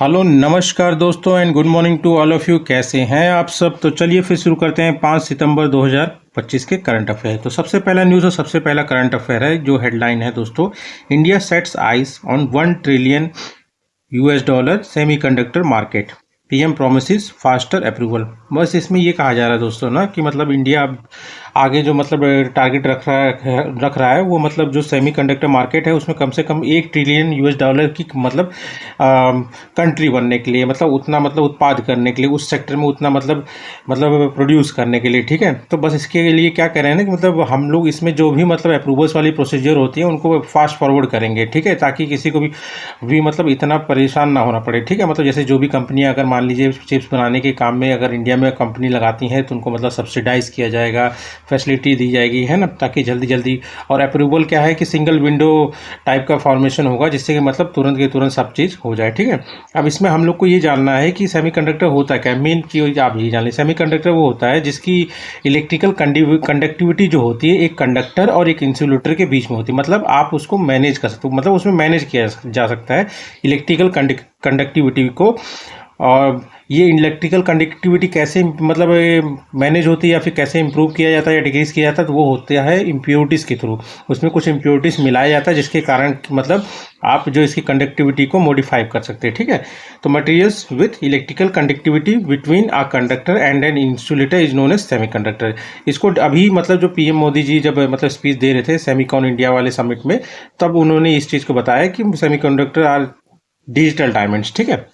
Hello नमस्कार दोस्तों and good morning to all of you. कैसे हैं आप सब? तो चलिए फिर शुरू करते हैं 5 सितंबर 2025 के करंट अफेयर। तो सबसे पहला न्यूज़ और सबसे पहला करंट अफेयर है, जो हेडलाइन है दोस्तों, India sets eyes on $1 trillion semiconductor market, PM promises faster approval. बस इसमें ये कहा जा रहा है दोस्तों ना कि मतलब इंडिया अब आगे जो मतलब टारगेट रख रहा है वो मतलब जो सेमीकंडक्टर मार्केट है उसमें कम से कम $1 ट्रिलियन की मतलब कंट्री बनने के लिए, मतलब उतना मतलब उत्पाद करने के लिए उस सेक्टर में उतना मतलब प्रोड्यूस करने के लिए। ठीक है, तो बस इसके लिए क्या कह रहे हैं ना कि मतलब हम लोग इसमें जो भी मतलब अप्रूवल्स वाली प्रोसीजर होती है उनको फास्ट फॉरवर्ड करेंगे। ठीक है, ताकि किसी को भी मतलब इतना परेशान ना होना पड़े। ठीक है, मतलब जैसे जो भी कंपनियां अगर मान लीजिए चिप्स बनाने के काम में अगर इंडिया में कंपनी लगाती हैं तो उनको मतलब सब्सिडाइज किया जाएगा, फैसिलिटी दी जाएगी, है ना, ताकि जल्दी जल्दी। और अप्रूवल क्या है कि सिंगल विंडो टाइप का फॉर्मेशन होगा, जिससे कि मतलब तुरंत के तुरंत सब चीज़ हो जाए। ठीक है, अब इसमें हम लोग को ये जानना है कि सेमीकंडक्टर होता क्या है। मेन चीज़ आप ये जान लें, सेमीकंडक्टर वो होता है जिसकी इलेक्ट्रिकल कंडक्टिविटी जो होती है एक कंडक्टर और एक इंसुलेटर के बीच में होती है। मतलब आप उसको मैनेज कर सकते हो, मतलब उसमें मैनेज किया जा सकता है इलेक्ट्रिकल कंडक्टिविटी को। और ये इलेक्ट्रिकल कंडक्टिविटी कैसे मतलब मैनेज होती है या फिर कैसे इंप्रूव किया जाता है या डिक्रीज किया जाता है, तो वो होता है इम्प्योरिटीज़ के थ्रू। उसमें कुछ इम्प्योरिटीज़ मिलाया जाता है जिसके कारण मतलब आप जो इसकी कंडक्टिविटी को मॉडिफाई कर सकते हैं। ठीक है, तो materials with electrical conductivity between a conductor and an insulator is known as semiconductor. इसको अभी मतलब जो पीएम मोदी जी जब मतलब स्पीच दे रहे थे सेमीकॉन इंडिया वाले समिट में, तब उन्होंने इस चीज़ को बताया कि सेमीकंडक्टर आर डिजिटल डायमंड्स। ठीक है,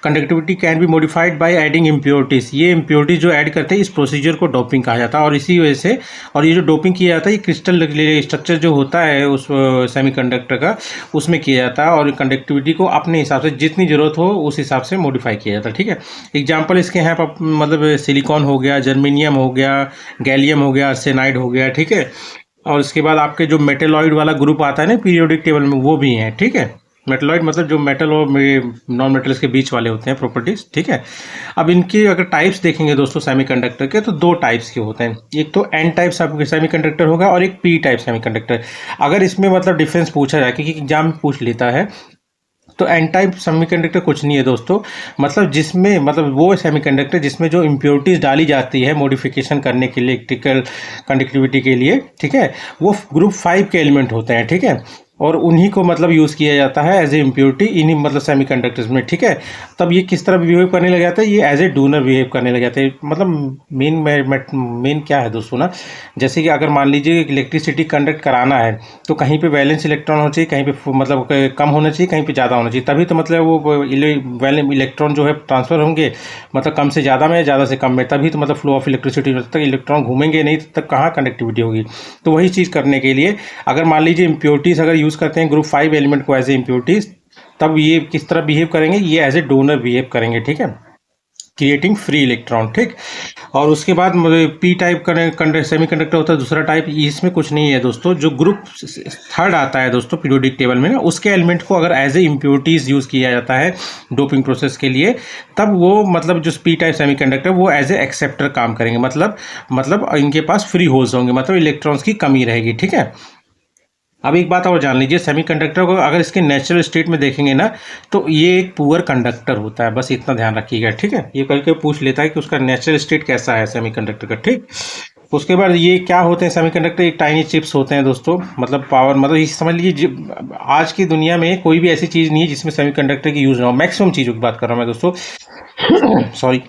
conductivity can be modified by adding impurities. ये इम्प्योरिटीज़ जो ऐड करते हैं इस प्रोसीजर को डोपिंग कहा जाता है। और इसी वजह से, और ये जो डोपिंग किया जाता है ये क्रिस्टल स्ट्रक्चर जो होता है उस सेमीकंडक्टर का, उसमें किया जाता है और कंडक्टिविटी को अपने हिसाब से जितनी ज़रूरत हो उस हिसाब से मॉडिफाई किया जाता है। ठीक है, एग्जाम्पल इसके हैं मतलब सिलिकॉन हो गया, जर्मेनियम हो गया, गैलियम हो गया, आर्सेनाइड हो गया। ठीक है, और इसके बाद आपके जो मेटेलॉइड वाला ग्रुप आता है ना पीरियोडिक टेबल में, वो भी हैं। ठीक है, मेटलॉइड मतलब जो मेटल और नॉन मेटल्स के बीच वाले होते हैं प्रॉपर्टीज। ठीक है, अब इनकी अगर टाइप्स देखेंगे दोस्तों सेमीकंडक्टर के, तो दो टाइप्स के होते हैं। एक तो एन टाइप सेमीकंडक्टर होगा और एक पी टाइप सेमीकंडक्टर। अगर इसमें मतलब डिफरेंस पूछा जाए, क्योंकि एग्जाम में पूछ लेता है, तो एन टाइप सेमीकंडक्टर कुछ नहीं है दोस्तों, मतलब जिसमें मतलब वो सेमीकंडक्टर जिसमें जो इम्प्योरिटीज़ डाली जाती है मॉडिफिकेशन करने के लिए इलेक्ट्रिकल कंडक्टिविटी के लिए। ठीक है, वो ग्रुप 5 के एलिमेंट होते हैं। ठीक है, और उन्हीं को मतलब यूज़ किया जाता है एज ए इम्प्योरिटी इन्हीं मतलब सेमीकंडक्टर्स में। ठीक है, तब ये किस तरह बिहेव करने लग जाता है, ये एज ए डोनर बिहेव करने लग जाते हैं। मतलब मेन क्या है दोस्तों ना, जैसे कि अगर मान लीजिए इलेक्ट्रिसिटी कंडक्ट कराना है तो कहीं पे वैलेंस इलेक्ट्रॉन होना चाहिए, कहीं पे मतलब कम होना चाहिए, कहीं पे ज़्यादा होना चाहिए, तभी तो मतलब वो इलेक्ट्रॉन जो है ट्रांसफ़र होंगे, मतलब कम से ज़्यादा में, ज़्यादा से कम में, तभी तो मतलब फ्लो ऑफ इलेक्ट्रिसिटी। जब तक इलेक्ट्रॉन घूमेंगे नहीं तब तक कहाँ कंडक्टिविटी होगी। तो वही चीज़ करने के लिए अगर मान लीजिए इम्प्योरिटीज़ अगर यूज़ करते हैं ग्रुप 5 एलिमेंट को एज ए इम्प्योरिटीज़, तब ये किस तरह बिहेव करेंगे, ये एज ए डोनर बिहेव करेंगे। ठीक है, क्रिएटिंग फ्री इलेक्ट्रॉन। ठीक, और उसके बाद पी टाइप सेमीकंडक्टर होता है दूसरा टाइप। इसमें कुछ नहीं है दोस्तों, जो ग्रुप 3 आता है दोस्तों पीरियोडिक टेबल में ना, उसके एलिमेंट को अगर एज ए इम्प्योरिटीज़ यूज़ किया जाता है डोपिंग प्रोसेस के लिए, तब वो मतलब जो पी टाइप सेमीकंडक्टर वो एज ए एक्सेप्टर काम करेंगे। मतलब इनके पास फ्री होल्स होंगे, मतलब इलेक्ट्रॉन्स की कमी रहेगी। ठीक है, अब एक बात और जान लीजिए, सेमीकंडक्टर को अगर इसके नेचुरल स्टेट में देखेंगे ना, तो ये एक पुअर कंडक्टर होता है। बस इतना ध्यान रखिएगा। ठीक है, ये करके पूछ लेता है कि उसका नेचुरल स्टेट कैसा है सेमीकंडक्टर का। ठीक, उसके बाद ये क्या होते हैं सेमीकंडक्टर, एक टाइनी चिप्स होते हैं दोस्तों, मतलब पावर, मतलब ये समझ लीजिए आज की दुनिया में कोई भी ऐसी चीज़ नहीं है जिसमें सेमीकंडक्टर की यूज़ ना हो। मैक्सिमम चीज़ों की बात कर रहा हूँ मैं दोस्तों सॉरी।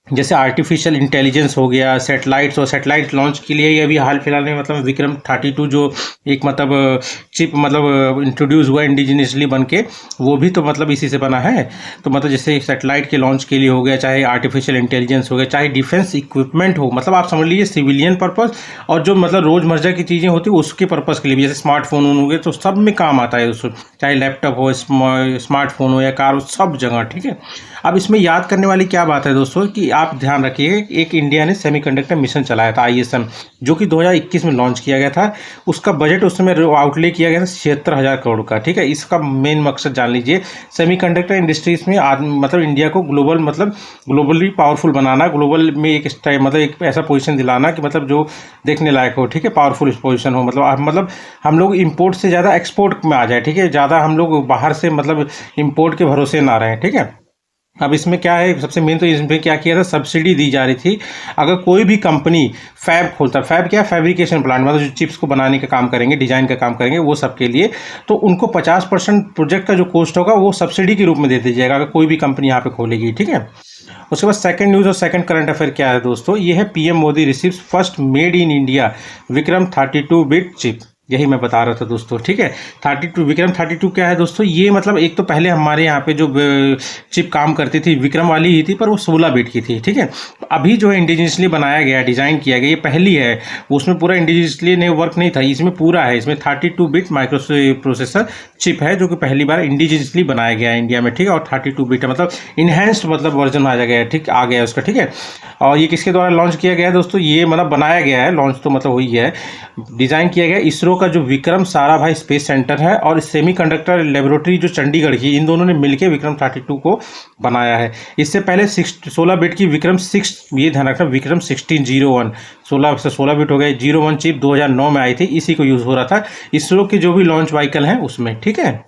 जैसे आर्टिफिशियल इंटेलिजेंस हो गया, सेटेलाइट्स और सेटेलाइट लॉन्च के लिए अभी हाल फिलहाल में मतलब विक्रम 32 जो एक मतलब चिप मतलब इंट्रोड्यूस हुआ इंडिजिनियसली बन के, वो भी तो मतलब इसी से बना है। तो मतलब जैसे सेटेलाइट के लॉन्च के लिए हो गया, चाहे आर्टिफिशियल इंटेलिजेंस हो गया, चाहे डिफेंस इक्विपमेंट हो, मतलब आप समझ लीजिए सिविलियन पर्पस और जो मतलब रोज़मर्रा की चीज़ें होती है उसके पर्पज़ के लिए भी, जैसे स्मार्टफोन हो गए तो सब में काम आता है उसको, चाहे लैपटॉप हो, स्मार्टफोन हो या कार हो, सब जगह। ठीक है, अब इसमें याद करने वाली क्या बात है दोस्तों कि आप ध्यान रखिए, एक इंडिया ने सेमीकंडक्टर मिशन चलाया था ISM, जो कि 2021 में लॉन्च किया गया था। उसका बजट उस समय आउटले किया गया था 76,000 करोड़ का, ठीक है। इसका मेन मकसद जान लीजिए, सेमीकंडक्टर इंडस्ट्रीज में मतलब इंडिया को ग्लोबल मतलब ग्लोबली पावरफुल बनाना, ग्लोबल में एक मतलब एक ऐसा पोजीशन दिलाना कि मतलब जो देखने लायक हो, ठीक है, पावरफुल पोजीशन हो, मतलब हम लोग इंपोर्ट से ज़्यादा एक्सपोर्ट में आ जाए, ठीक है, ज़्यादा हम लोग बाहर से मतलब इंपोर्ट के भरोसे ना रहें, ठीक है। अब इसमें क्या है, सबसे मेन तो इसमें क्या किया था, सब्सिडी दी जा रही थी। अगर कोई भी कंपनी फैब खोलता, फैब क्या, फैब्रिकेशन प्लांट, मतलब जो चिप्स को बनाने का काम करेंगे, डिजाइन का काम करेंगे, वो सब के लिए, तो उनको 50% प्रोजेक्ट का जो कॉस्ट होगा वो सब्सिडी के रूप में दे दिया जाएगा, अगर कोई भी कंपनी यहाँ पे खोलेगी, ठीक है। उसके बाद सेकंड न्यूज़ और सेकंड करंट अफेयर क्या है दोस्तों, ये है PM Modi receives first made in India Vikram 32 bit chip. यही मैं बता रहा था दोस्तों, ठीक है। 32 विक्रम 32 क्या है दोस्तों, ये मतलब एक तो पहले हमारे यहाँ पे जो चिप काम करती थी विक्रम वाली ही थी, पर वो 16 बिट की थी, ठीक है। अभी जो है इंडिजिनियसली बनाया गया, डिज़ाइन किया गया, ये पहली है, उसमें पूरा इंडिजिनियसली नहीं वर्क नहीं था, इसमें पूरा है, इसमें 32 बिट माइक्रो प्रोसेसर चिप है, जो कि पहली बार इंडिजिनियसली बनाया गया है इंडिया में, ठीक है। और 32 बिट है, मतलब इन्हेंस्ड मतलब वर्जन आ गया है, ठीक, आ गया है उसका, ठीक है। और ये किसके द्वारा लॉन्च किया गया है दोस्तों, ये मतलब बनाया गया है, लॉन्च तो मतलब हुई है, डिज़ाइन किया गया इसरो का जो विक्रम साराभाई स्पेस सेंटर है और सेमीकंडक्टर लेबोरेटरी जो चंडीगढ़ की, इन दोनों ने मिलकर विक्रम 32 को बनाया है। इससे पहले 16 बिट की विक्रम 6, ये ध्यान रखना, विक्रम 1601, 16 से 16 बिट हो गए, 01 चिप 2009 में आई थी, इसी को यूज़ हो रहा था इसरो के जो भी लॉन्च व्हीकल हैं उसमें, ठीक है।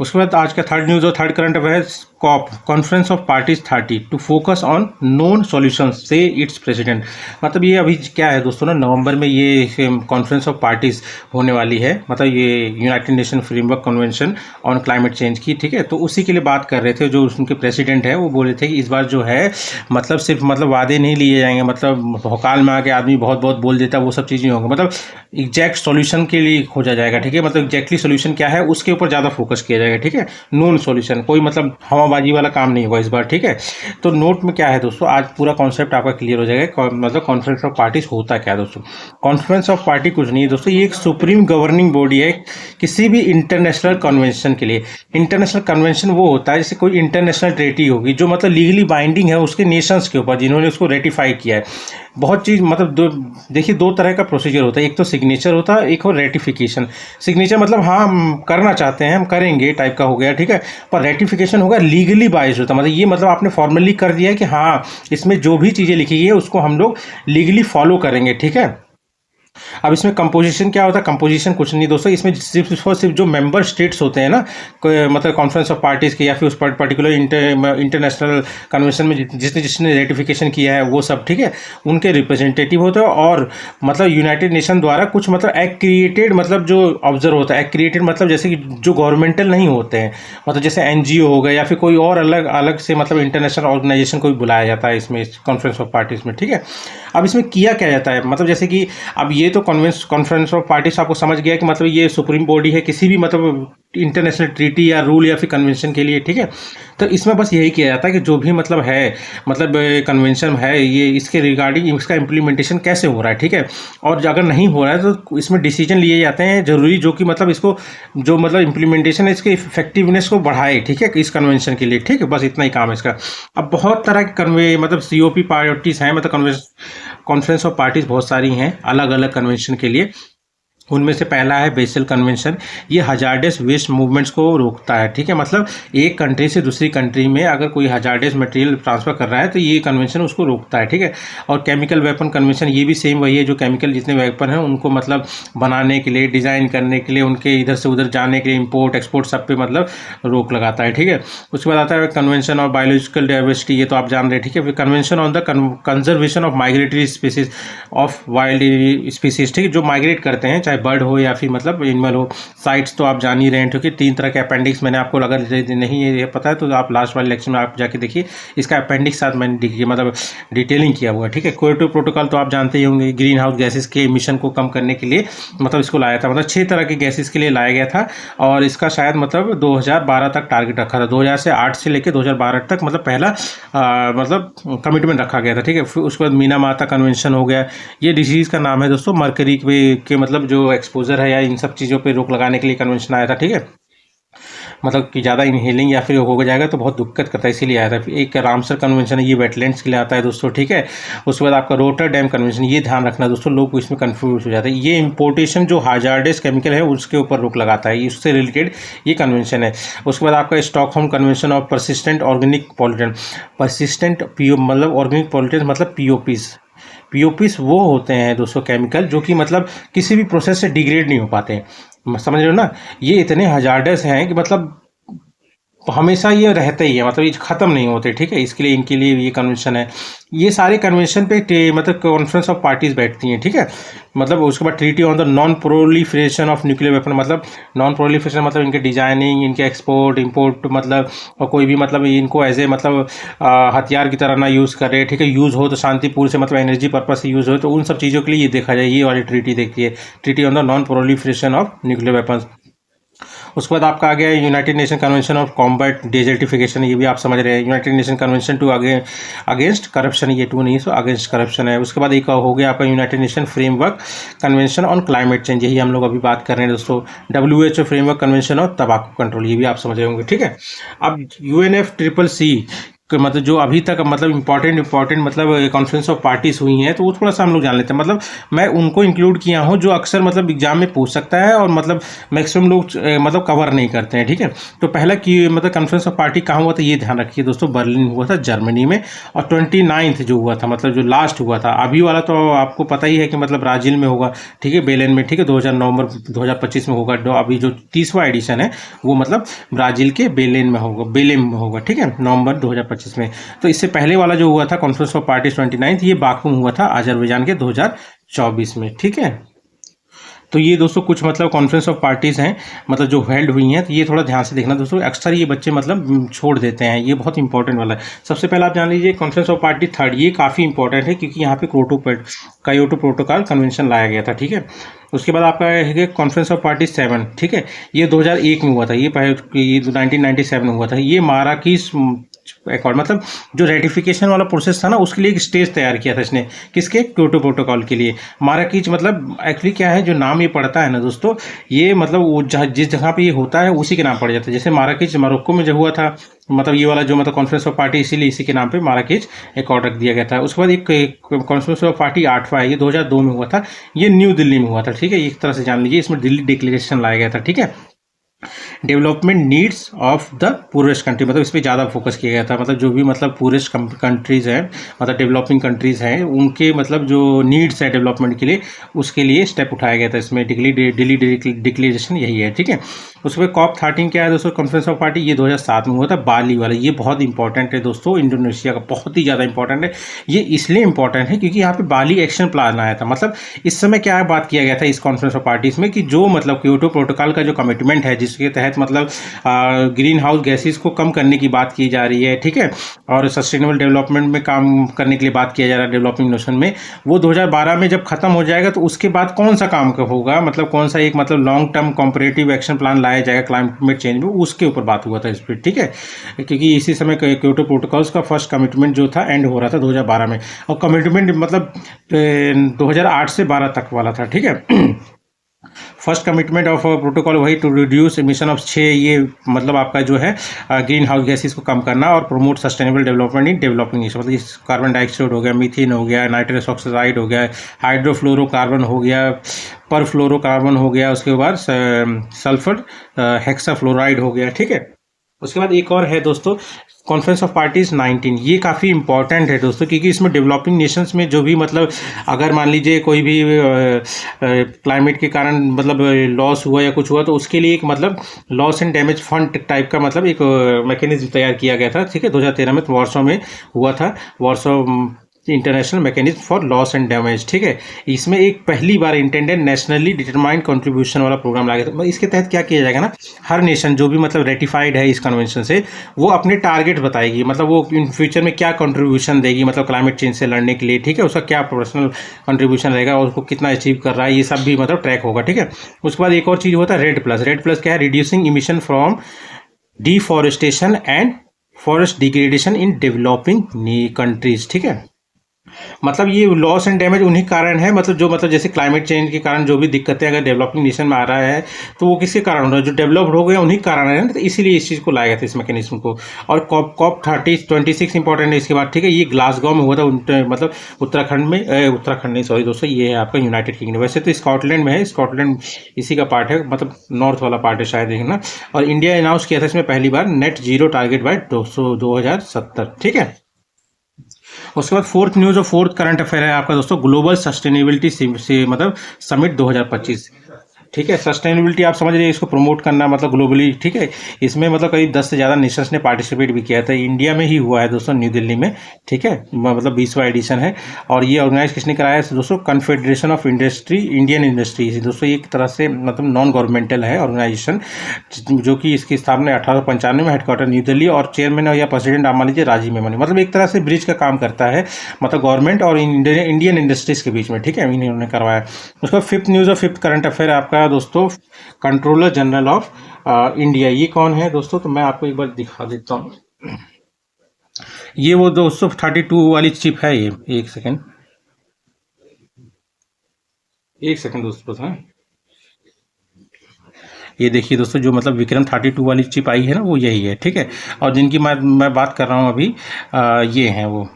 उसके बाद आज का थर्ड न्यूज़ और third current affair, COP conference of parties 30 to focus on known solution से इट्स प्रेसिडेंट। मतलब ये अभी क्या है दोस्तों ना, नवंबर में ये कॉन्फ्रेंस ऑफ पार्टीज होने वाली है, मतलब ये United nation framework convention on climate change की, ठीक है। तो उसी के लिए बात कर रहे थे, जो उनके प्रेसिडेंट है वो बोल रहे थे कि इस बार जो है मतलब सिर्फ मतलब वादे नहीं लिए जाएंगे, मतलब भौकाल में आके आदमी बहुत बहुत बोल देता है, वो सब चीज़ें होंगी, मतलब एग्जैक्ट सॉल्यूशन के लिए खोजा जाएगा, ठीक है। मतलब एग्जैक्टली सॉल्यूशन क्या है उसके ऊपर ज़्यादा फोकस किया जाएगा, ठीक है। नोन सॉल्यूशन, कोई मतलब हवाबाजी वाला काम नहीं होगा इस बार, ठीक है। तो नोट में क्या है दोस्तों, आज पूरा कॉन्सेप्ट आपका क्लियर हो जाएगा, मतलब कॉन्फ्रेंस ऑफ पार्टीज होता क्या है दोस्तों। कॉन्फ्रेंस ऑफ पार्टी कुछ नहीं है दोस्तों, ये एक सुप्रीम गवर्निंग बॉडी है किसी भी इंटरनेशनल कन्वेंशन के लिए। इंटरनेशनल कन्वेंशन वो होता है जैसे कोई इंटरनेशनल ट्रेटी होगी जो मतलब लीगली बाइंडिंग है उसके नेशंस के ऊपर, जिन्होंने उसको रेटिफाई किया है। बहुत चीज़ मतलब देखिए, दो तरह का प्रोसीजर होता है, एक तो सिग्नेचर होता है, एक और रेटिफिकेशन। सिग्नेचर मतलब हाँ हम करना चाहते हैं, हम करेंगे टाइप का हो गया, ठीक है। पर रेटिफिकेशन होगा लीगली बाइज होता है, मतलब ये मतलब आपने फॉर्मली कर दिया है कि हाँ इसमें जो भी चीज़ें लिखी गई है उसको हम लोग लीगली फॉलो करेंगे, ठीक है। अब इसमें कंपोजिशन क्या होता है, कंपोजिशन कुछ नहीं दोस्तों, इसमें सिर्फ और सिर्फ जो मेंबर स्टेट्स होते हैं ना, मतलब कॉन्फ्रेंस ऑफ पार्टीज़ के या फिर उस पर्टिकुलर इंटरनेशनल कन्वेंशन में जिसने जिसने रेटिफिकेशन किया है वो सब, ठीक है, उनके रिप्रेजेंटेटिव होते हैं। और मतलब यूनाइटेड नेशन द्वारा कुछ मतलब एक्ट क्रिएटेड, मतलब जो ऑब्जर्व होता है, एक्ट क्रिएटेड मतलब जैसे कि जो गवर्नमेंटल नहीं होते हैं, मतलब जैसे NGO हो गए या फिर कोई और अलग अलग से मतलब इंटरनेशनल ऑर्गेनाइजेशन को भी बुलाया जाता है इसमें कॉन्फ्रेंस ऑफ पार्टीज़ में, ठीक है। अब इसमें किया क्या जाता है, मतलब जैसे कि अब ये तो कॉन्फ्रेंस ऑफ पार्टीज आपको समझ गया कि मतलब ये सुप्रीम बॉडी है किसी भी मतलब इंटरनेशनल ट्रीटी या रूल या फिर कन्वेंशन के लिए, ठीक है। तो इसमें बस यही किया जाता है कि जो भी मतलब है, मतलब कन्वेंशन है, ये इसके रिगार्डिंग इसका इम्प्लीमेंटेशन कैसे हो रहा है, ठीक है। और अगर नहीं हो रहा है तो इसमें डिसीजन लिए जाते हैं जरूरी, जो कि मतलब इसको जो मतलब इम्प्लीमेंटेशन है इसके इफेक्टिवनेस को बढ़ाए, ठीक है, इस कन्वेंशन के लिए, ठीक है। बस इतना ही काम है इसका। अब बहुत तरह के मतलब COP पार्टीज हैं, मतलब कॉन्फ्रेंस ऑफ पार्टीज बहुत सारी हैं अलग अलग कन्वेंशन के लिए। उनमें से पहला है बेसल कन्वेंशन, ये हजार्डस वेस्ट मूवमेंट्स को रोकता है, ठीक है। मतलब एक कंट्री से दूसरी कंट्री में अगर कोई हजार्डस मटेरियल ट्रांसफ़र कर रहा है तो ये कन्वेंशन उसको रोकता है, ठीक है। और केमिकल वेपन कन्वेंशन, ये भी सेम वही है, जो केमिकल जितने वेपन हैं उनको मतलब बनाने के लिए, डिज़ाइन करने के लिए, उनके इधर से उधर जाने के लिए, इम्पोर्ट एक्सपोर्ट सब पे मतलब रोक लगाता है, ठीक है। उसके बाद आता है कन्वेंशन ऑफ बायोलॉजिकल डाइवर्सिटी, ये तो आप जान रहे हैं, ठीक है। फिर convention on the conservation of migratory species of wild species, ठीक है, जो माइग्रेट करते हैं, चाहे बर्ड हो या फिर मतलब एनिमल हो। साइट्स तो आप जान ही रहे हैं, क्योंकि 3 तरह के अपेंडिक्स मैंने आपको, अगर नहीं ये पता है तो आप लास्ट वाले लेक्चर में आप जाके देखिए, इसका अपेंडिक्स साथ मैंने मतलब डिटेलिंग किया हुआ है, ठीक है। क्योटो प्रोटोकॉल तो आप जानते ही होंगे, ग्रीन हाउस गैसेस के इमिशन को कम करने के लिए मतलब इसको लाया था, मतलब 6 तरह के गैसेस के लिए लाया गया था। और इसका शायद मतलब 2012 तक टारगेट रखा था, 2008 से लेकर 2012 तक मतलब पहला मतलब कमिटमेंट रखा गया था, ठीक है। फिर उसके बाद मीना माता कन्वेंशन हो गया, ये डिजीज़ का नाम है दोस्तों, मरकरी के मतलब जो एक्सपोजर है या इन सब चीज़ों पे रोक लगाने के लिए कन्वेंशन आया था, ठीक है। मतलब कि ज़्यादा इनहेलिंग या फिर हो जाएगा तो बहुत दिक्कत करता है, इसीलिए आया था। एक रामसर कन्वेंशन है, ये वेटलैंड्स के लिए आता है दोस्तों, ठीक है। उसके बाद आपका रोटरडैम कन्वेंशन, ये ध्यान रखना दोस्तों, लोग इसमें कन्फ्यूज हो जाते हैं। ये इंपोर्टेशन जो हाजार्डस केमिकल है उसके ऊपर रोक लगाता है, उससे रिलेटेड ये कन्वेंशन है। उसके बाद आपका Stockholm convention of persistent organic pollutant, persistent PO मतलब ऑर्गेनिक पॉल्यूटेंट मतलब पीओपीस। पीओपीस वो होते हैं दोस्तों केमिकल जो कि मतलब किसी भी प्रोसेस से डिग्रेड नहीं हो पाते हैं, समझ रहे हो ना। ये इतने हजार्डस हैं कि मतलब हमेशा ये रहते ही है, मतलब ये ख़त्म नहीं होते, ठीक है। इसके लिए इनके लिए ये कन्वेंशन है। ये सारे कन्वेंशन पे मतलब कॉन्फ्रेंस ऑफ पार्टीज बैठती हैं, ठीक है। मतलब उसके बाद treaty on the non proliferation of nuclear weapon, मतलब नॉन प्रोलिफरेशन मतलब इनके डिजाइनिंग, इनके एक्सपोर्ट इंपोर्ट, मतलब और कोई भी मतलब इनको एज ए मतलब हथियार की तरह ना यूज़ करे, ठीक है। यूज़ हो तो शांतिपूर्ण से, मतलब एनर्जी पर्पज से यूज़ हो, तो उन सब चीज़ों के लिए ये देखा जाए, ये वाली ट्रीटी देखती है, treaty on the non proliferation of nuclear weapons. उसके बाद आपका आ गया United Nation convention of combat desertification, ये भी आप समझ रहे हैं। United Nation convention to against corruption, ये टू नहीं सो अगेंस्ट करप्शन है। उसके बाद एक हो गया आपका United nation framework convention on climate change, यही हम लोग अभी बात कर रहे हैं दोस्तों। WHO फ्रेमवर्क कन्वेंशन ऑफ तंबाकू कंट्रोल, ये भी आप समझ रहे होंगे, ठीक है। अब UNFCCC मतलब जो अभी तक मतलब इंपॉर्टेंट मतलब कॉन्फ्रेंस ऑफ पार्टीज हुई हैं, तो वो थोड़ा सा हम लोग जान लेते हैं। मतलब मैं उनको इंक्लूड किया हूँ जो अक्सर मतलब एग्जाम में पूछ सकता है और मतलब मैक्सिमम लोग मतलब कवर नहीं करते हैं, ठीक है। तो पहला कि मतलब कॉन्फ्रेंस ऑफ पार्टी कहाँ हुआ था, ये ध्यान रखिए दोस्तों, बर्लिन हुआ था जर्मनी में। और 29 जो हुआ था, मतलब जो लास्ट हुआ था, अभी वाला तो आपको पता ही है कि मतलब ब्राज़ील में होगा, ठीक है, बेलेन में, ठीक है, 2009 2025 में होगा। अभी जो 30वां एडिशन है वो मतलब ब्राज़ील के बेलेन में होगा, ठीक है, नवंबर 2025 में। तो इससे पहले वाला जो हुआ था कॉन्फ्रेंस ऑफ पार्टीज 29, ये बाकू हुआ था अजरबैजान के 2024 में, ठीक है। तो ये दोस्तों कुछ मतलब कॉन्फ्रेंस ऑफ पार्टीज़ हैं मतलब जो हेल्ड हुई हैं, तो ये थोड़ा ध्यान से देखना दोस्तों, अक्सर ये बच्चे मतलब छोड़ देते हैं, ये बहुत इंपॉर्टेंट वाला है। सबसे पहले आप जान लीजिए कॉन्फ्रेंस ऑफ पार्टी थर्ड, ये काफ़ी इंपॉर्टेंट है क्योंकि यहाँ पे कायोटो प्रोटोकॉल कन्वेंशन लाया गया था, ठीक है। उसके बाद आपका है कॉन्फ्रेंस ऑफ पार्टी 7, ठीक है, ये 2001 में हुआ था, ये 1997 में हुआ था। ये माराकीश अकॉर्ड मतलब जो रेटिफिकेशन वाला प्रोसेस था ना, उसके लिए एक स्टेज तैयार किया था इसने, किसके, क्योटो प्रोटोकॉल के लिए। माराकीच मतलब एक्चुअली क्या है, जो नाम ये पड़ता है ना दोस्तों, ये मतलब वो जिस जगह पे ये होता है उसी के नाम पड़ जाता है। जैसे माराकीच मोरक्को में जो हुआ था, मतलब ये वाला जो मतलब कॉन्फ्रेंस ऑफ पार्टी, इसीलिए इसी के नाम पे माराकीच अकॉर्ड रख दिया गया था। उसके बाद एक कॉन्फ्रेंस ऑफ पार्टी 8वां है, ये 2002 में हुआ था, ये न्यू दिल्ली में हुआ था, ठीक है। एक तरह से जान लीजिए इसमें दिल्ली डिक्लेरेशन लाया गया था, ठीक है। Development needs of the purest country, मतलब इस पर ज़्यादा फोकस किया गया था, मतलब जो भी मतलब पूरेस्ट कंट्रीज़ हैं, मतलब डेवलपिंग कंट्रीज़ हैं, उनके मतलब जो नीड्स है डेवलपमेंट के लिए, उसके लिए स्टेप उठाया गया था इसमें। दिल्ली डिक्लेरेशन यही है, ठीक है। उसके बाद COP13 क्या है दोस्तों, कॉन्फ्रेंस ऑफ पार्टी, ये 2007 में हुआ था, बाली वाला। ये बहुत इंपॉर्टेंट है दोस्तों, इंडोनेशिया का बहुत ही ज़्यादा इंपॉर्टेंट है। ये इसलिए इंपॉर्टेंट है क्योंकि यहाँ पे बाली एक्शन प्लान आया था। मतलब इस समय क्या बात किया गया था इस कॉन्फ्रेंस ऑफ पार्टीज में कि जो मतलब क्योटो प्रोटोकॉल का जो कमिटमेंट है, जिसके तहत मतलब ग्रीन हाउस गैसेस को कम करने की बात की जा रही है, ठीक है, और सस्टेनेबल डेवलपमेंट में काम करने के लिए बात किया जा रहा है डेवलपिंग नेशन में, वो 2012 में जब खत्म हो जाएगा तो उसके बाद कौन सा काम होगा, मतलब कौन सा एक मतलब long term comparative action plan लाया जाएगा क्लाइमेट चेंज में, उसके ऊपर बात हुआ था इस पर, ठीक है। क्योंकि इसी समय क्योटो प्रोटोकॉल्स का फर्स्ट कमिटमेंट जो था एंड हो रहा था 2012 में, और कमिटमेंट मतलब 2008 से 12 तक वाला था, ठीक है। फर्स्ट कमिटमेंट ऑफ प्रोटोकॉल वही टू रिड्यूस एमिशन ऑफ 6, ये मतलब आपका जो है ग्रीन हाउस गैसेस को कम करना और promote sustainable development in developing nation, मतलब कार्बन डाइऑक्साइड हो गया, मीथेन हो गया, नाइट्रस ऑक्साइड हो गया, हाइड्रोफ्लोरोकार्बन हो गया, परफ्लोरोकार्बन हो गया, उसके बाद सल्फर हेक्साफ्लोराइड हो गया, ठीक है। उसके बाद एक और है दोस्तों कॉन्फ्रेंस ऑफ पार्टीज 19, ये काफ़ी इंपॉर्टेंट है दोस्तों क्योंकि इसमें डेवलपिंग नेशंस में जो भी मतलब अगर मान लीजिए कोई भी क्लाइमेट के कारण मतलब लॉस हुआ या कुछ हुआ, तो उसके लिए एक मतलब loss and damage fund type का मतलब एक मैकेनिज्म तैयार किया गया था, ठीक है। 2013 में वॉर्सो में हुआ था, Warsaw international mechanism for loss and damage, ठीक है। इसमें एक पहली बार इंटेंडेड नेशनली डिटरमाइंड कंट्रीब्यूशन वाला प्रोग्राम लाया गया था। इसके तहत क्या किया जाएगा ना, हर नेशन जो भी मतलब रेटिफाइड है इस कन्वेंशन से, वो अपने टारगेट बताएगी, मतलब वो इन फ्यूचर में क्या कंट्रीब्यूशन देगी मतलब क्लाइमेट चेंज से लड़ने के लिए, ठीक है, उसका क्या पर्सनल कंट्रीब्यूशन रहेगा और उसको कितना अचीव कर रहा है, ये सब भी मतलब ट्रैक होगा, ठीक है। उसके बाद एक और चीज़ होता है रेड प्लस क्या है, reducing emission from deforestation and forest degradation in developing countries, ठीक है। मतलब ये लॉस एंड डैमेज उन्हीं कारण है, मतलब जो मतलब जैसे क्लाइमेट चेंज के कारण जो भी दिक्कतें अगर डेवलपिंग नेशन में आ रहा है तो वो किसके कारण हो रहा है, जो डेवलप्ड हो गए उन्हीं कारण है ना, तो इसीलिए इस चीज़ को लाया गया था इस मैकेनिज्म को। और कॉप कॉप 26 इंपॉर्टेंट है इसके बाद, ठीक है। ये ग्लासगो में हुआ था मतलब उत्तराखंड में, उत्तराखंड नहीं सॉरी दोस्तों, ये है आपका यूनाइटेड किंगडम। वैसे तो स्कॉटलैंड में है, स्कॉटलैंड इसी का पार्ट है, मतलब नॉर्थ वाला पार्ट है शायद, देखना। और इंडिया अनाउंस किया था इसमें पहली बार नेट जीरो टारगेट बाय 2070, ठीक है। उसके बाद फोर्थ न्यूज़ और फोर्थ करंट अफेयर है आपका दोस्तों, ग्लोबल सस्टेनेबिलिटी से मतलब समिट 2025, ठीक है। सस्टेनेबिलिटी आप समझ रहे हैं, इसको प्रमोट करना मतलब ग्लोबली, ठीक है। इसमें मतलब करीब 10 से ज़्यादा नेशंस ने पार्टिसिपेट भी किया था। इंडिया में ही हुआ है दोस्तों, न्यू दिल्ली में, ठीक है। मतलब 20वां एडिशन है। और ये ऑर्गेनाइज किसने कराया है दोस्तों, confederation of industry, Indian industry दोस्तों। ये एक तरह से मतलब नॉन गवर्नमेंटल है ऑर्गेनाइजेशन, जो कि इसकी स्थापना 1895 में, हेडक्वार्टर न्यू दिल्ली, और चेयरमैन या प्रेसिडेंट आप मान लीजिए राजीव मेमन। मतलब एक तरह से ब्रिज का काम करता है, मतलब गवर्नमेंट और इंडियन इंडस्ट्रीज के बीच में, ठीक है, इन्होंने करवाया। उसका फिफ्थ न्यूज़ और फिफ्थ करंट अफेयर आपका दोस्तों, कंट्रोलर जनरल ऑफ इंडिया। ये कौन है दोस्तों, तो मैं आपको एक बार दिखा देता हूँ। ये वो दोस्तों 32 वाली चिप है ये। एक सेकंड दोस्तों, हाँ। ये देखिए दोस्तों, जो मतलब विक्रम 32 वाली चिप आई है ना, वो यही है, ठीक है। और जिनकी मैं बात कर रहा हूँ अभी, ये हैं वो,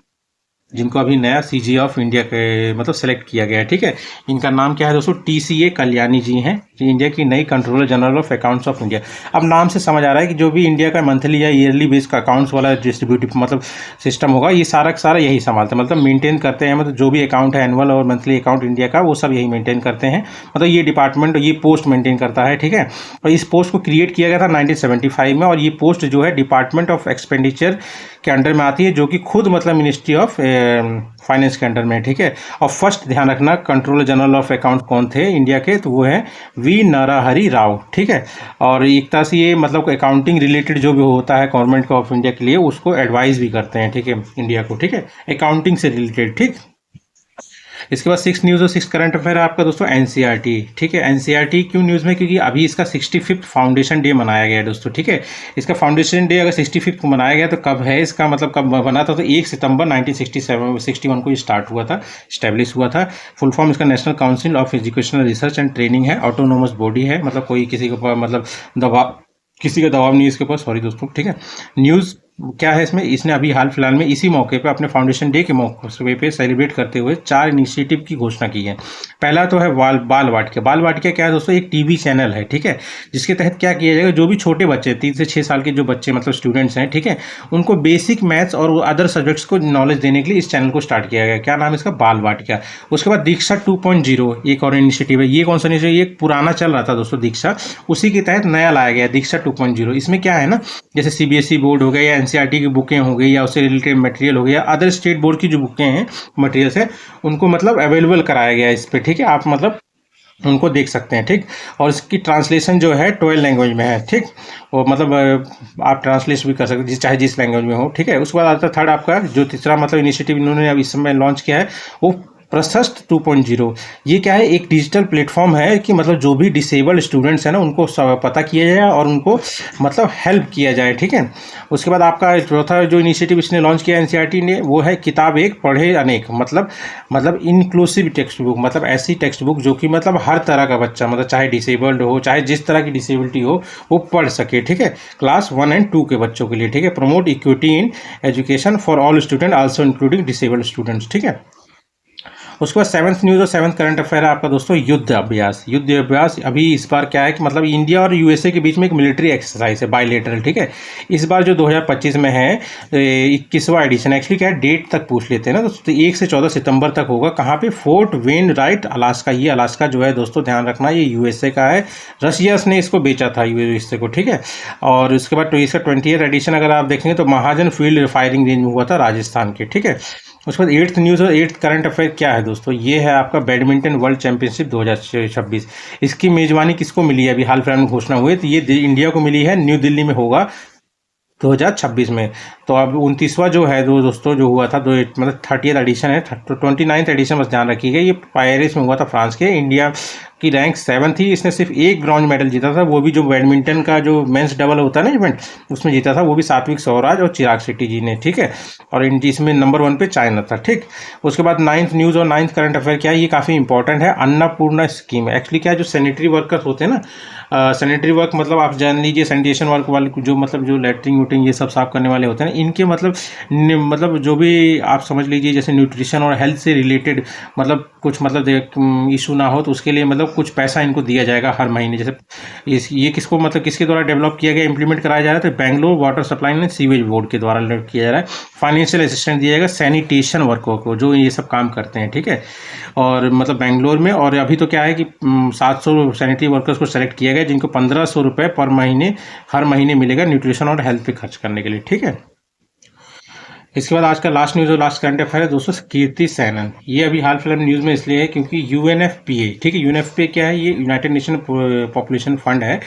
जिनको अभी नया सीजी ऑफ इंडिया के मतलब सेलेक्ट किया गया है, ठीक है। इनका नाम क्या है दोस्तों, टीसीए कल्याणी जी हैं, जो इंडिया की नई controller general of accounts of India. अब नाम से समझ आ रहा है कि जो भी इंडिया का मंथली या ईयरली बेस का अकाउंट्स वाला डिस्ट्रीब्यूटिव मतलब सिस्टम होगा, ये सारा का सारा यही संभालते हैं, मतलब मेंटेन करते हैं। मतलब जो भी अकाउंट है, एनुअल और मंथली अकाउंट इंडिया का, वो सब यही मेंटेन करते हैं। मतलब ये डिपार्टमेंट, ये पोस्ट मेंटेन करता है, ठीक है। और इस पोस्ट को क्रिएट किया गया था 1975 में, और ये पोस्ट जो है डिपार्टमेंट ऑफ एक्सपेंडिचर के अंडर में आती है, जो कि खुद मतलब मिनिस्ट्री ऑफ फाइनेंस के अंडर में, ठीक है। और फर्स्ट ध्यान रखना, कंट्रोलर जनरल ऑफ अकाउंट कौन थे इंडिया के, तो वो है वी नरहरि राव, ठीक है। और एक तरह से ये मतलब अकाउंटिंग रिलेटेड जो भी होता है गवर्नमेंट ऑफ इंडिया के लिए, उसको एडवाइस भी करते हैं, ठीक है, इंडिया को, ठीक है, अकाउंटिंग से रिलेटेड, ठीक। इसके बाद सिक्स न्यूज़ और सिक्स करंट अफेयर है आपका दोस्तों, एनसीईआरटी, ठीक है। एनसीईआरटी क्यों न्यूज़ में, क्योंकि अभी इसका 65th फाउंडेशन डे मनाया गया है दोस्तों, ठीक है। इसका फाउंडेशन डे अगर 65th को मनाया गया तो कब है इसका मतलब, कब बना था, तो 1 सितंबर 1961 को ये स्टार्ट हुआ था, स्टैब्लिश हुआ था। फुल फॉर्म इसका national council of educational research and training है, ऑटोनोमस बॉडी है, मतलब कोई किसी के ऊपर मतलब दबाव, किसी का दबाव नहीं है इसके ऊपर, सॉरी दोस्तों, ठीक है। न्यूज़ क्या है इसमें, इसने अभी हाल फिलहाल में इसी मौके पे अपने फाउंडेशन डे के मौके पे सेलिब्रेट करते हुए 4 इनिशिएटिव की घोषणा की है। पहला तो है बाल वाटिका। बाल वाटिका क्या है दोस्तों, एक टीवी चैनल है, ठीक है, जिसके तहत क्या किया जाएगा, जो भी छोटे बच्चे 3 से 6 साल के जो बच्चे मतलब स्टूडेंट्स हैं, ठीक है, उनको बेसिक मैथ्स और अदर सब्जेक्ट्स को नॉलेज देने के लिए इस चैनल को स्टार्ट किया गया। क्या नाम है इसका, बाल वाटिका। उसके बाद दीक्षा 2.0 एक और इनिशिएटिव है। ये कौन सा इनिशिएटिव, ये पुराना चल रहा था दोस्तों दीक्षा, उसी के तहत नया लाया गया दीक्षा 2.0। इसमें क्या है ना, जैसे सीबीएसई बोर्ड हो गया या एनसीईआरटी की बुकें हो गई या उससे रिलेटेड मटेरियल हो गया, अदर स्टेट बोर्ड की जो बुकें हैं, मटेरियल्स है, उनको मतलब अवेलेबल कराया गया है इस पर, ठीक है। आप मतलब उनको देख सकते हैं, ठीक। और इसकी ट्रांसलेशन जो है 12 लैंग्वेज में है, ठीक। और मतलब आप ट्रांसलेट भी कर सकते हैं चाहे जिस लैंग्वेज में हो, ठीक है। उसके बाद आता है थर्ड आपका, जो तीसरा मतलब इनिशिएटिव इन्होंने अब इस समय लॉन्च किया है, वो प्रशस्त 2.0। ये क्या है, एक डिजिटल प्लेटफॉर्म है कि मतलब जो भी डिसेबल्ड स्टूडेंट्स हैं ना, उनको पता किया जाए और उनको मतलब हेल्प किया जाए, ठीक है। उसके बाद आपका चौथा जो इनिशिएटिव इसने लॉन्च किया एनसीईआरटी ने, वो है किताब एक पढ़े अनेक, मतलब इंक्लूसिव टेक्स्ट बुक, मतलब ऐसी टेक्स्ट बुक जो कि मतलब हर तरह का बच्चा, मतलब चाहे डिसेबल्ड हो, चाहे जिस तरह की डिसेबिलिटी हो, वो पढ़ सके, ठीक है। क्लास 1 और 2 के बच्चों के लिए, ठीक है। Promote equity in education for all student also including disabled students, ठीक है। उसके बाद सेवन्थ न्यूज़ और सेवन्थ करंट अफेयर है आपका दोस्तों, युद्ध अभ्यास। युद्ध अभ्यास अभी इस बार क्या है कि मतलब इंडिया और यूएसए के बीच में एक मिलिट्री एक्सरसाइज है, बायलेटरल, ठीक है। इस बार जो 2025 में है 21वां एडिशन, एक्चुअली क्या है डेट तक पूछ लेते हैं ना दोस्तों, 1 से 14 सितंबर तक होगा। कहाँ पे, फोर्ट वेन राइट अलास्का। ये अलास्का जो है दोस्तों ध्यान रखना, ये यूएसए का है, रशिया ने इसको बेचा था यूएसए को, ठीक है। और उसके बाद इसका 20th एडिशन अगर आप देखेंगे तो महाजन फील्ड फायरिंग रेंज में हुआ था राजस्थान के, ठीक है। उसके बाद 8th न्यूज़ और 8th करंट अफेयर क्या है दोस्तों, ये है आपका बैडमिंटन वर्ल्ड चैंपियनशिप 2026। इसकी मेजबानी किसको मिली है, अभी हाल फिलहाल में घोषणा हुई है, तो ये इंडिया को मिली है, न्यू दिल्ली में होगा 2026 में। तो अब 29वां जो है दोस्तों जो हुआ था, मतलब 30th एडिशन है, तो 29th एडिशन बस ध्यान रखिएगा, ये पेरिस में हुआ था फ्रांस के। इंडिया की रैंक 7 थी। इसने सिर्फ एक ब्रॉन्ज मेडल जीता था, वो भी जो बैडमिंटन का जो मेंस डबल होता है ना इवेंट, उसमें जीता था, वो भी सात्विक स्वराज और चिराग शेट्टी जी ने, ठीक है। और इसमें नंबर 1 पे चाइना था, ठीक। उसके बाद 9th न्यूज़ और 9th करंट अफेयर क्या है, ये काफ़ी इंपॉर्टेंट है। अन्नपूर्णा स्कीम एक्चुअली क्या है, जो सैनिटरी वर्कर्स होते हैं ना, सैनिटरी वर्क मतलब आप जान लीजिए सैनिटेशन वर्क वाले जो मतलब जो लेटरिन वूटरिन ये सब साफ करने वाले होते हैं, इनके मतलब जो भी आप समझ लीजिए जैसे न्यूट्रिशन और हेल्थ से रिलेटेड मतलब कुछ मतलब इशू ना हो, तो उसके लिए मतलब कुछ पैसा इनको दिया जाएगा हर महीने। जैसे ये किसको मतलब किसके द्वारा डेवलप किया गया, इंप्लीमेंट कराया जा रहा है, तो Bangalore water supply and sewage board के द्वारा किया जा रहा है। फाइनेंशियल असिस्टेंस दिया जाएगा सैनिटेशन वर्कर को जो ये सब काम करते हैं, ठीक है। और मतलब बेंगलोर में, और अभी तो क्या है कि 700 सैनिटरी वर्कर्स को सेलेक्ट किया गया, जिनको 1500 रुपये पर महीने हर महीने मिलेगा न्यूट्रिशन और हेल्थ पे खर्च करने के लिए, ठीक है। इसके बाद आज का लास्ट न्यूज़ और लास्ट करंट अफेयर है दोस्तों, कीर्ति सेनन। ये अभी हाल फिलहाल न्यूज़ में इसलिए है क्योंकि यूएनएफपीए, ठीक है, यूएनएफपीए क्या है, ये यूनाइटेड नेशन पॉपुलेशन फंड है,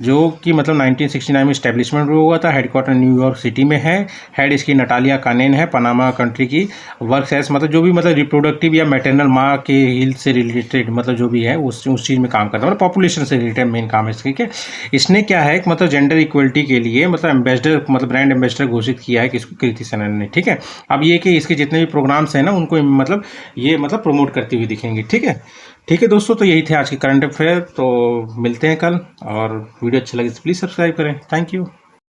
जो कि मतलब 1969 में इस्टेब्लिशमेंट हुआ था। हेडक्वार्टर न्यूयॉर्क सिटी में है। हेड इसकी नटालिया कानेन है, पनामा कंट्री की। वर्क एज मतलब जो भी मतलब रिप्रोडक्टिव या मैटरनल माँ के हेल्थ से रिलेटेड मतलब जो भी है उस चीज़ में काम करता है, मतलब पॉपुलेशन से रिलेटेड मेन काम है, ठीक है। इसने क्या है मतलब जेंडर इक्वलिटी के लिए मतलब एम्बेसडर मतलब ब्रांड एम्बेसडर घोषित किया है किसको, कीर्ति सेनन ने, ठीक है। अब ये कि इसके जितने भी प्रोग्राम्स हैं ना उनको मतलब ये मतलब प्रमोट करती हुई दिखेंगे, ठीक है। ठीक है दोस्तों, तो यही थे आज के करंट अफेयर। तो मिलते हैं कल, और वीडियो अच्छा लगे तो प्लीज़ सब्सक्राइब करें। Thank you.